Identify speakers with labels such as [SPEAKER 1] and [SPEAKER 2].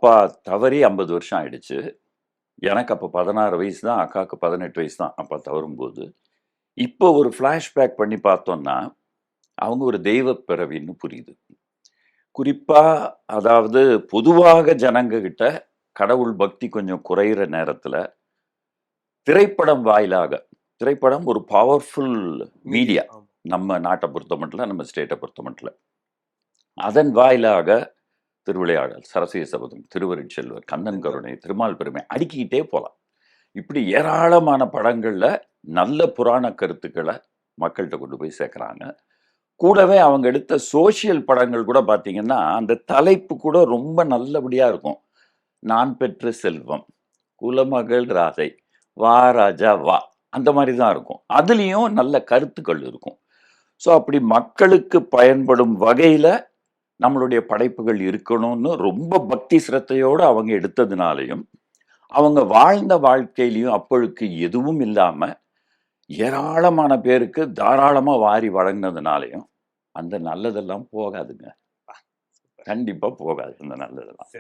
[SPEAKER 1] அப்பா தவறி 50 வருஷம் ஆயிடுச்சு. எனக்கு அப்போ 16 வயசு தான், அக்காவுக்கு 18 வயசு தான் அப்பா தவறும்போது. இப்போ ஒரு ஃப்ளாஷ்பேக் பண்ணி பார்த்தோம்னா, அவங்க ஒரு தெய்வ பிறவின்னு புரியுது. குறிப்பா அதாவது பொதுவாக ஜனங்க கிட்ட கடவுள் பக்தி கொஞ்சம் குறையிற நேரத்துல, திரைப்படம் வாயிலாக திரைப்படம் ஒரு பவர்ஃபுல் மீடியா.
[SPEAKER 2] ஆமா.
[SPEAKER 1] நம்ம நாட்டை பொறுத்த மட்டும், நம்ம ஸ்டேட்டை பொறுத்த மட்டும். அதன் வாயிலாக திருவிளையாடல், சரஸ்வதி சபதம், திருவருட்செல்வர், கந்தன் கருணை, திருமால் பெருமை அடுக்கிக்கிட்டே போகலாம். இப்படி ஏராளமான படங்கள்ல நல்ல புராண கருத்துக்களை மக்கள்கிட்ட கொண்டு போய் சேர்க்குறாங்க. கூடவே அவங்க எடுத்த சோசியல் படங்கள் கூட பார்த்தீங்கன்னா, அந்த தலைப்பு கூட ரொம்ப நல்லபடியா இருக்கும். நான் பெற்ற செல்வம், குலமகள் ராதை, வா ராஜா வா, அந்த மாதிரி தான் இருக்கும். அதுலேயும் நல்ல கருத்துக்கள் இருக்கும். ஸோ அப்படி மக்களுக்கு பயன்படும் வகையில் நம்மளுடைய படைப்புகள் இருக்கணும்னு ரொம்ப பக்தி சிரத்தையோடு அவங்க எடுத்ததுனாலையும், அவங்க வாழ்ந்த வாழ்க்கையிலையும் அப்பொழுது எதுவும் இல்லாம ஏராளமான பேருக்கு தாராளமா வாரி வழங்கினதுனாலையும் அந்த நல்லதெல்லாம் போகாதுங்க. கண்டிப்பா போகாது அந்த நல்லதெல்லாம்.